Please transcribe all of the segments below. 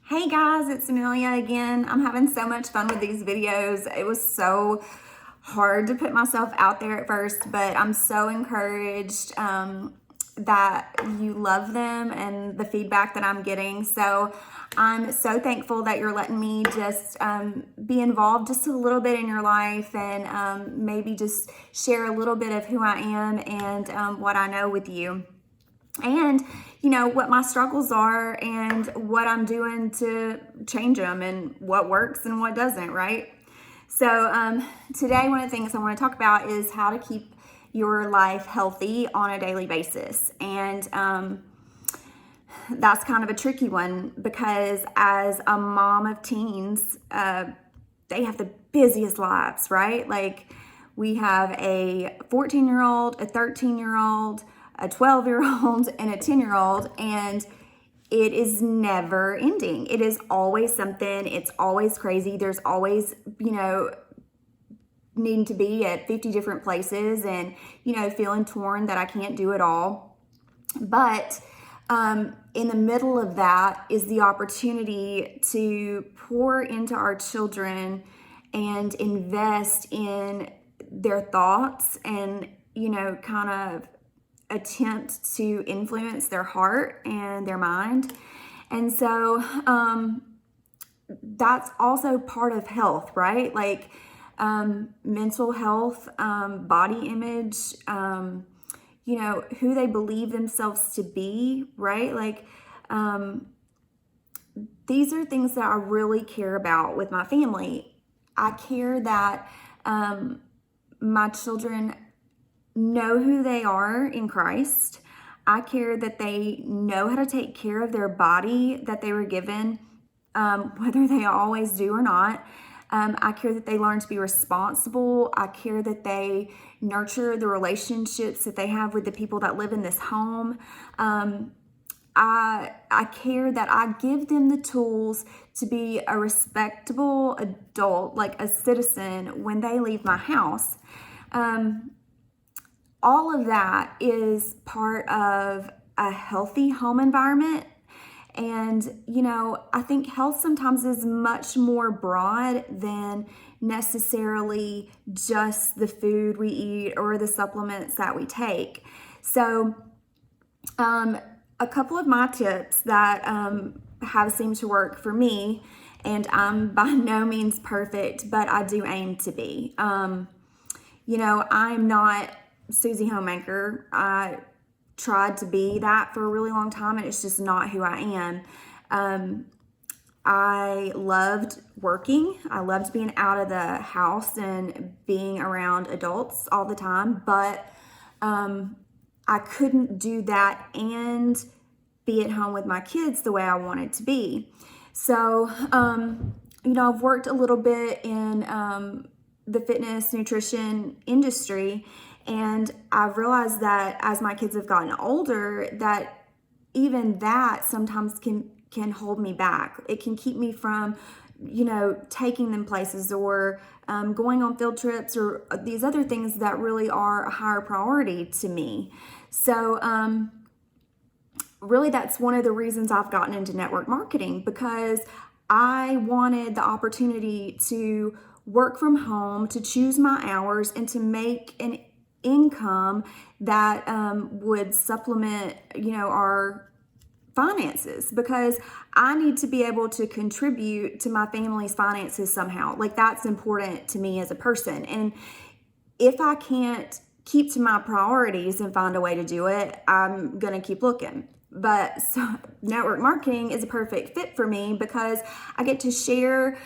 Hey guys, it's Amelia again. I'm having so much fun with these videos. It was so hard to put myself out there at first, but I'm so encouraged that you love them and the feedback that I'm getting. So I'm so thankful that you're letting me just be involved just a little bit in your life and maybe just share a little bit of who I am and what I know with you. And what my struggles are and what I'm doing to change them and what works and what doesn't, right? So today one of the things I want to talk about is how to keep your life healthy on a daily basis. And that's kind of a tricky one because as a mom of teens, they have the busiest lives, right? Like we have a 14-year-old, a 13-year-old, a 12-year-old, and a 10-year-old, and it is never ending. It is always something. It's always crazy. There's always, needing to be at 50 different places and, feeling torn that I can't do it all. But in the middle of that is the opportunity to pour into our children and invest in their thoughts and, kind of attempt to influence their heart and their mind. And so that's also part of health, right? Like mental health, body image, who they believe themselves to be, right? Like these are things that I really care about with my family. I care that my children know who they are in Christ. I care that they know how to take care of their body that they were given, whether they always do or not. I care that they learn to be responsible. I care that they nurture the relationships that they have with the people that live in this home. I care that I give them the tools to be a respectable adult, like a citizen, when they leave my house. All of that is part of a healthy home environment. And, I think health sometimes is much more broad than necessarily just the food we eat or the supplements that we take. So, a couple of my tips that have seemed to work for me, and I'm by no means perfect, but I do aim to be. I'm not Susie Homemaker. I tried to be that for a really long time, and it's just not who I am. I loved working. I loved being out of the house and being around adults all the time, but I couldn't do that and be at home with my kids the way I wanted to be. So, I've worked a little bit in the fitness nutrition industry, and I've realized that as my kids have gotten older, that even that sometimes can hold me back. It can keep me from, taking them places or going on field trips or these other things that really are a higher priority to me. So, really, that's one of the reasons I've gotten into network marketing, because I wanted the opportunity to work from home, to choose my hours, and to make an income that would supplement, our finances, because I need to be able to contribute to my family's finances somehow. Like, that's important to me as a person. And if I can't keep to my priorities and find a way to do it, I'm going to keep looking. But so, network marketing is a perfect fit for me because I get to share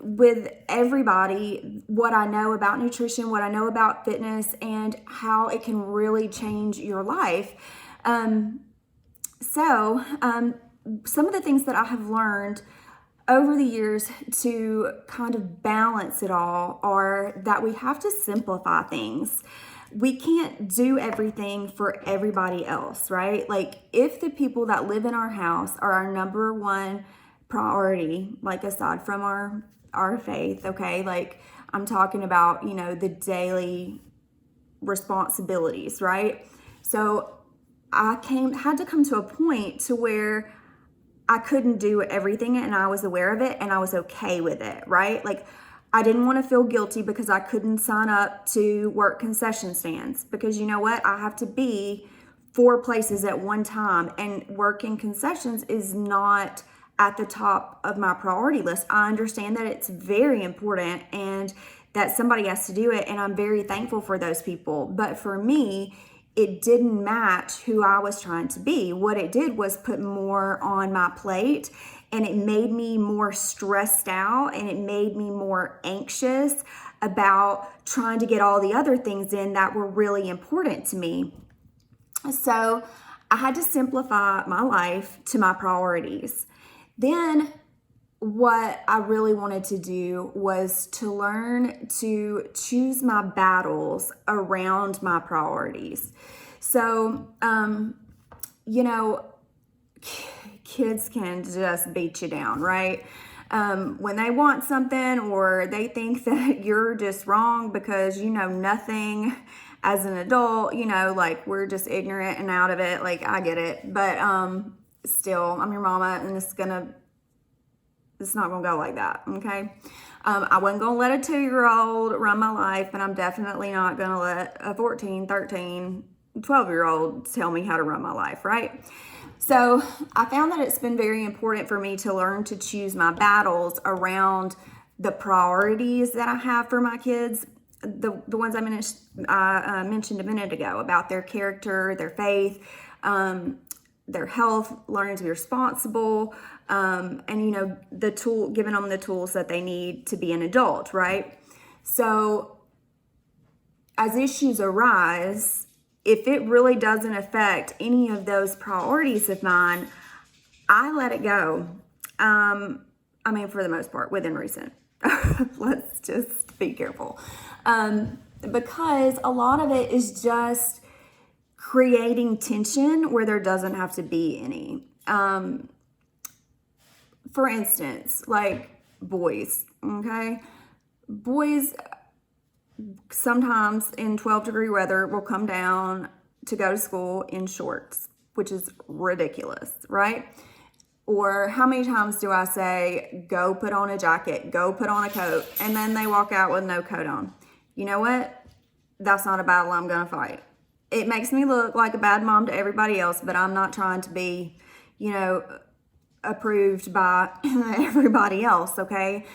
with everybody what I know about nutrition, what I know about fitness, and how it can really change your life. So some of the things that I have learned over the years to kind of balance it all are that we have to simplify things. We can't do everything for everybody else, right? Like, if the people that live in our house are our number one priority, like aside from our faith, okay? Like, I'm talking about, the daily responsibilities, right? So I had to come to a point to where I couldn't do everything, and I was aware of it, and I was okay with it, right? Like, I didn't want to feel guilty because I couldn't sign up to work concession stands, because you know what? I have to be 4 places at one time, and working concessions is not at the top of my priority list. I understand that it's very important and that somebody has to do it, and I'm very thankful for those people. But for me, it didn't match who I was trying to be. What it did was put more on my plate, and it made me more stressed out, and it made me more anxious about trying to get all the other things in that were really important to me. So I had to simplify my life to my priorities. Then what I really wanted to do was to learn to choose my battles around my priorities. So, you know, kids can just beat you down, right? When they want something, or they think that you're just wrong because you know nothing as an adult, you know, like, we're just ignorant and out of it. Like, I get it. But still, I'm your mama, and it's not gonna go like that, okay? I wasn't gonna let a 2-year-old run my life, and I'm definitely not gonna let a 14, 13, 12-year-old tell me how to run my life, right? So I found that it's been very important for me to learn to choose my battles around the priorities that I have for my kids. The ones I mentioned a minute ago, about their character, their faith, their health, learning to be responsible, and, you know, giving them the tools that they need to be an adult, right? So as issues arise, if it really doesn't affect any of those priorities of mine, I let it go. I mean, for the most part, within reason. Let's just be careful. Because a lot of it is just creating tension where there doesn't have to be any. For instance, like boys, okay? Boys sometimes in 12-degree weather will come down to go to school in shorts, which is ridiculous, right? Or how many times do I say, go put on a jacket, go put on a coat, and then they walk out with no coat on? You know what? That's not a battle I'm gonna fight. It makes me look like a bad mom to everybody else, but I'm not trying to be, you know, approved by everybody else, okay?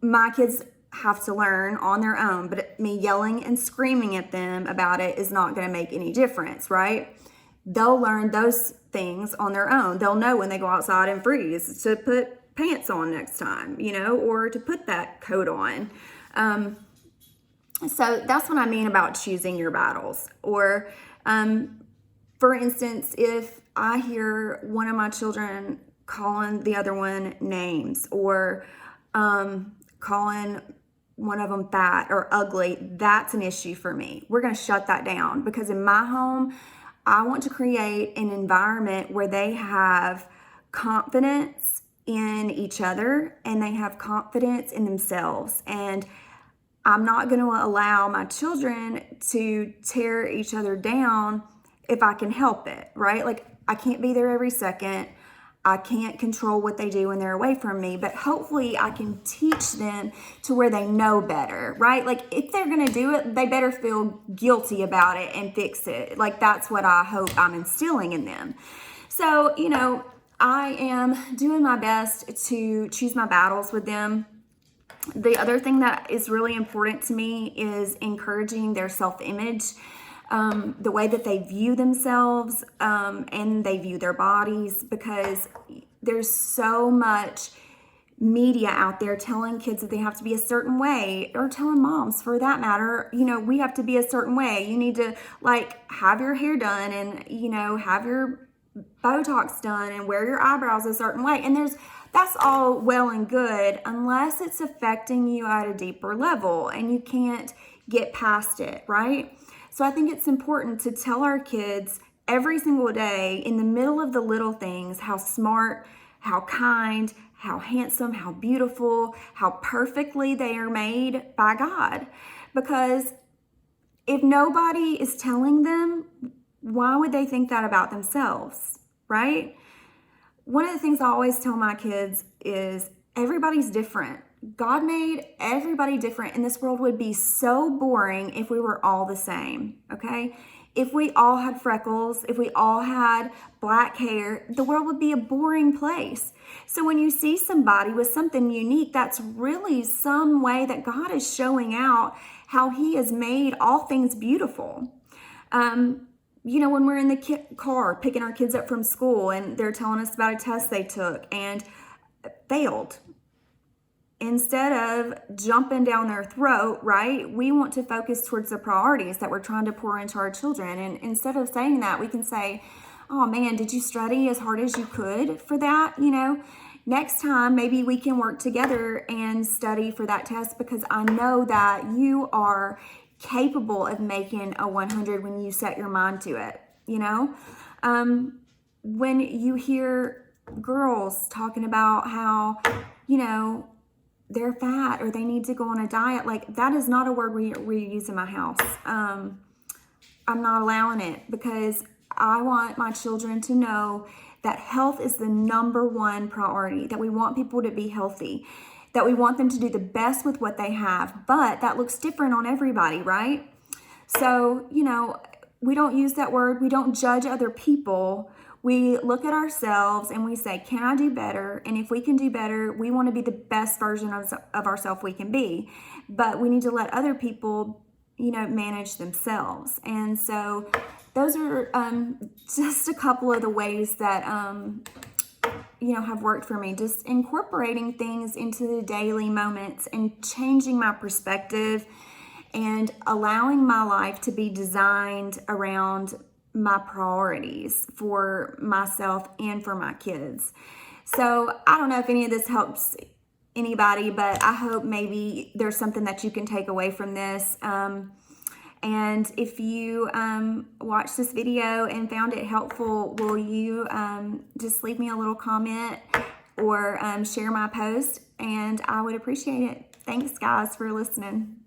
My kids have to learn on their own, but me yelling and screaming at them about it is not going to make any difference, right? They'll learn those things on their own. They'll know when they go outside and freeze to put pants on next time, you know, or to put that coat on. So that's what I mean about choosing your battles. Or, for instance, if I hear one of my children calling the other one names, or calling one of them fat or ugly, that's an issue for me. We're going to shut that down, because in my home, I want to create an environment where they have confidence in each other and they have confidence in themselves. And I'm not going to allow my children to tear each other down if I can help it, right? Like, I can't be there every second. I can't control what they do when they're away from me, but hopefully I can teach them to where they know better, right? Like, if they're going to do it, they better feel guilty about it and fix it. Like, that's what I hope I'm instilling in them. So, you know, I am doing my best to choose my battles with them. The other thing that is really important to me is encouraging their self-image. The way that they view themselves, and they view their bodies, because there's so much media out there telling kids that they have to be a certain way, or telling moms for that matter, you know, we have to be a certain way. You need to, like, have your hair done, and, you know, have your Botox done, and wear your eyebrows a certain way. And that's all well and good, unless it's affecting you at a deeper level and you can't get past it, right? So I think it's important to tell our kids every single day, in the middle of the little things, how smart, how kind, how handsome, how beautiful, how perfectly they are made by God. Because if nobody is telling them, why would they think that about themselves, right? one of the things I always tell my kids is everybody's different. God made everybody different, and this world would be so boring if we were all the same, okay? If we all had freckles, if we all had black hair, the world would be a boring place. So when you see somebody with something unique, that's really some way that God is showing out how He has made all things beautiful. When we're in the car picking our kids up from school and they're telling us about a test they took and failed, instead of jumping down their throat, right, we want to focus towards the priorities that we're trying to pour into our children. And instead of saying that, we can say, oh man, did you study as hard as you could for that? Next time, maybe we can work together and study for that test, because I know that you are capable of making a 100 when you set your mind to it. When you hear girls talking about how, they're fat or they need to go on a diet, like, that is not a word we use in my house. I'm not allowing it, because I want my children to know that health is the number one priority, that we want people to be healthy, that we want them to do the best with what they have, but that looks different on everybody, right? So, we don't use that word. We don't judge other people. We look at ourselves and we say, can I do better? And if we can do better, we want to be the best version of ourselves we can be. But we need to let other people, manage themselves. And so those are just a couple of the ways that, have worked for me. Just incorporating things into the daily moments and changing my perspective and allowing my life to be designed around my priorities for myself and for my kids. So I don't know if any of this helps anybody, but I hope maybe there's something that you can take away from this. And if you watched this video and found it helpful, will you just leave me a little comment or share my post? And I would appreciate it. Thanks, guys, for listening.